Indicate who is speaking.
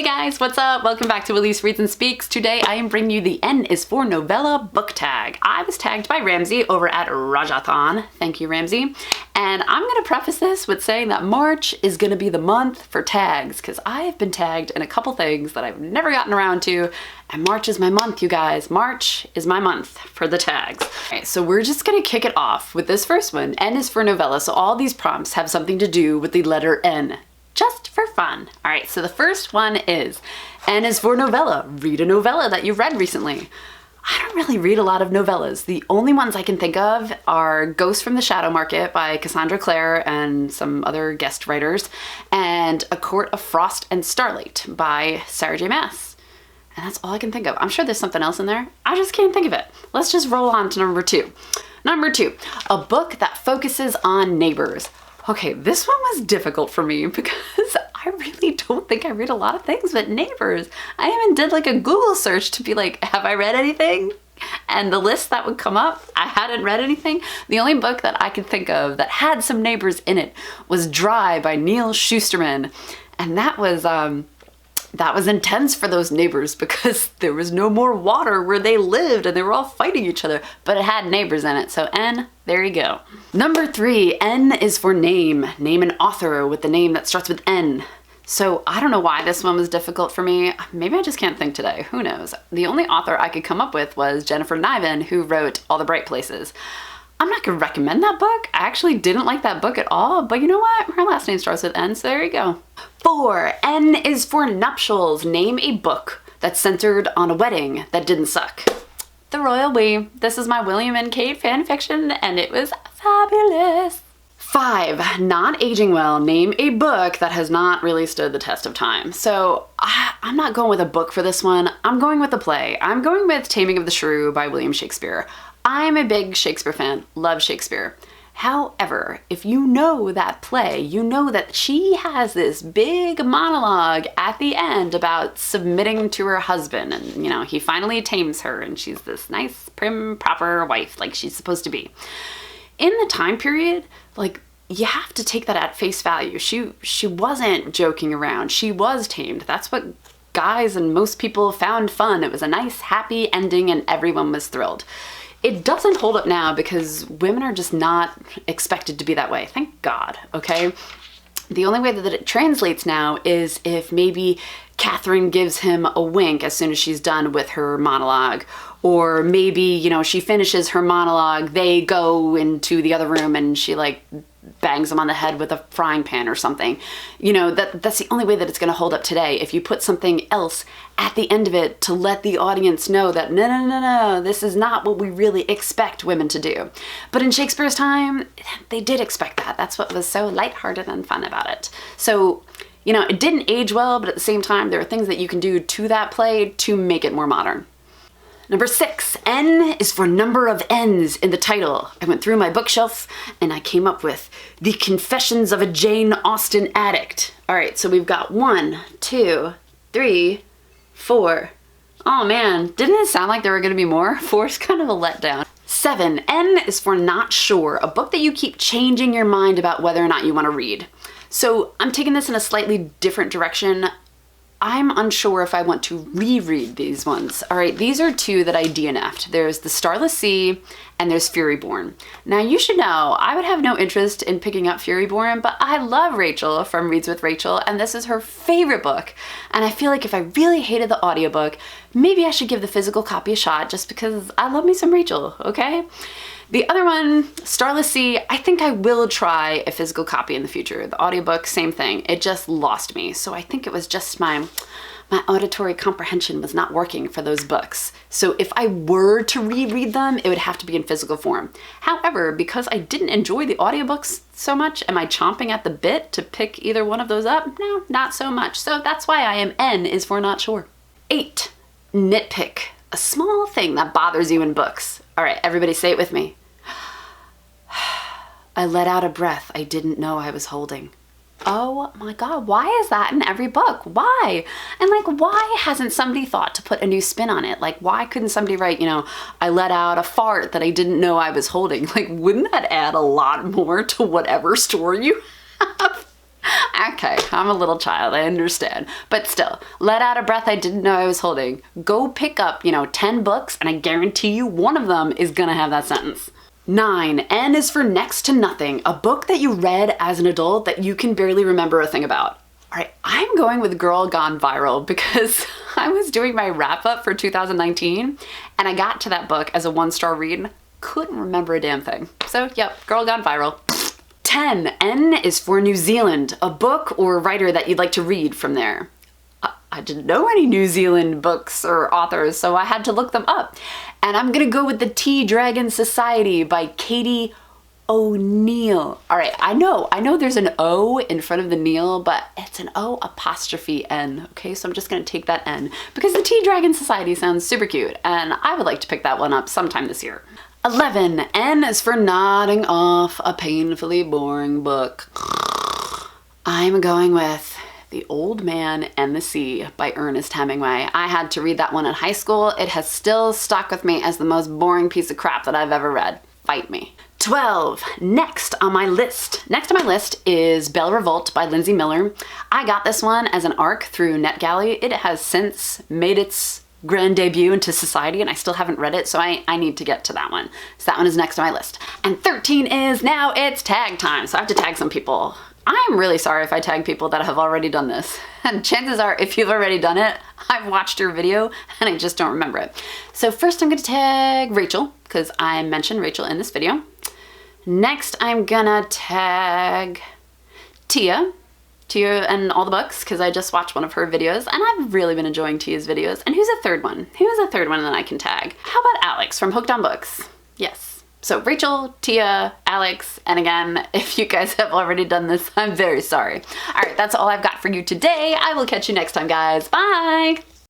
Speaker 1: Hey guys, what's up? Welcome back to Elise Reads and Speaks. Today I am bringing you the N is for Novella Book Tag. I was tagged by Ramsey over at Rajathon. Thank you, Ramsey. And I'm going to preface this with saying that March is going to be the month for tags because I have been tagged in a couple things that I've never gotten around to. And March is my month, you guys. March is my month for the tags. Okay, so we're just going to kick it off with this first one. N is for novella. So all these prompts have something to do with the letter N. Just for fun. All right, so the first one is N is for novella. Read a novella that you've read recently. I don't really read a lot of novellas. The only ones I can think of are Ghost from the Shadow Market by Cassandra Clare and some other guest writers, and A Court of Frost and Starlight by Sarah J. Maas. And that's all I can think of. I'm sure there's something else in there. I just can't think of it. Let's just roll on to number two. Number two, a book that focuses on neighbors. Okay, this one was difficult for me because I really don't think I read a lot of things but neighbors. I even did like a Google search to be like, have I read anything? And the list that would come up, I hadn't read anything. The only book that I could think of that had some neighbors in it was Dry by Neil Shusterman. And that was intense for those neighbors because there was no more water where they lived and they were all fighting each other, but it had neighbors in it. So N, there you go. Number three, N is for name. Name an author with the name that starts with N. So I don't know why this one was difficult for me. Maybe I just can't think today. Who knows? The only author I could come up with was Jennifer Niven, who wrote All the Bright Places. I'm not gonna recommend that book. I actually didn't like that book at all, but you know what? Her last name starts with N, so there you go. 4, N is for nuptials. Name a book that's centered on a wedding that didn't suck. The Royal We. This is my William and Kate fan fiction, and it was fabulous. 5, not aging well. Name a book that has not really stood the test of time. So I'm not going with a book for this one. I'm going with a play. I'm going with Taming of the Shrew by William Shakespeare. I'm a big Shakespeare fan, love Shakespeare. However, if you know that play, you know that she has this big monologue at the end about submitting to her husband, and you know, he finally tames her and she's this nice, prim, proper wife like she's supposed to be. In the time period, like, you have to take that at face value. She wasn't joking around. She was tamed. That's what guys and most people found fun. It was a nice, happy ending and everyone was thrilled. It doesn't hold up now because women are just not expected to be that way. Thank God, okay? The only way that it translates now is if maybe Catherine gives him a wink as soon as she's done with her monologue. Or maybe, you know, she finishes her monologue, they go into the other room and she like bangs him on the head with a frying pan or something. You know, that's the only way that it's gonna hold up today. If you put something else at the end of it to let the audience know that no, this is not what we really expect women to do. But in Shakespeare's time, they did expect that. That's what was so lighthearted and fun about it. So, you know, it didn't age well, but at the same time, there are things that you can do to that play to make it more modern. Number 6, N is for number of N's in the title. I went through my bookshelf and I came up with The Confessions of a Jane Austen Addict. All right, so we've got 1, 2, 3, 4. Oh man, didn't it sound like there were gonna be more? 4 is kind of a letdown. 7, N is for not sure. A book that you keep changing your mind about whether or not you wanna read. So I'm taking this in a slightly different direction. I'm unsure if I want to reread these ones. All right, these are 2 that I DNF'd. There's The Starless Sea and there's Furyborn. Now you should know, I would have no interest in picking up Furyborn, but I love Rachel from Reads with Rachel and this is her favorite book. And I feel like if I really hated the audiobook, maybe I should give the physical copy a shot just because I love me some Rachel, okay? The other one, Starless Sea, I think I will try a physical copy in the future. The audiobook, same thing. It just lost me. So I think it was just my auditory comprehension was not working for those books. So if I were to reread them, it would have to be in physical form. However, because I didn't enjoy the audiobooks so much, am I chomping at the bit to pick either one of those up? No, not so much. So that's why I am N is for not sure. 8, nitpick. A small thing that bothers you in books. All right, everybody say it with me. I let out a breath I didn't know I was holding. Oh my God, why is that in every book? Why? And like, why hasn't somebody thought to put a new spin on it? Like, why couldn't somebody write, you know, I let out a fart that I didn't know I was holding? Like, wouldn't that add a lot more to whatever story you have? I Okay, I'm a little child, I understand. But still, let out a breath I didn't know I was holding. Go pick up, 10 books, and I guarantee you one of them is gonna have that sentence. 9. N is for next to nothing. A book that you read as an adult that you can barely remember a thing about. All right, I'm going with Girl Gone Viral because I was doing my wrap up for 2019 and I got to that book as a 1-star read. Couldn't remember a damn thing. So yep, Girl Gone Viral. 10. N is for New Zealand. A book or writer that you'd like to read from there. I didn't know any New Zealand books or authors, so I had to look them up. And I'm gonna go with The Tea Dragon Society by Katie O'Neill. All right, I know there's an O in front of the Neil, but it's an O apostrophe N, okay? So I'm just gonna take that N because The Tea Dragon Society sounds super cute and I would like to pick that one up sometime this year. 11. N is for nodding off a painfully boring book. I'm going with The Old Man and the Sea by Ernest Hemingway. I had to read that one in high school. It has still stuck with me as the most boring piece of crap that I've ever read. Fight me. 12. Next on my list. Next on my list is Belle Revolt by Lindsay Miller. I got this one as an ARC through NetGalley. It has since made its grand debut into society and I still haven't read it, so I need to get to that one. So that one is next on my list. And 13 is now it's tag time, so I have to tag some people. I'm really sorry if I tag people that have already done this. And chances are, if you've already done it, I've watched your video and I just don't remember it. So first I'm gonna tag Rachel, because I mentioned Rachel in this video. Next I'm gonna tag Tia and all the books, because I just watched one of her videos and I've really been enjoying Tia's videos. And who's a third one? Who's a third one that I can tag? How about Alex from Hooked on Books? Yes. So Rachel, Tia, Alex, and again, if you guys have already done this, I'm very sorry. All right, that's all I've got for you today. I will catch you next time, guys. Bye!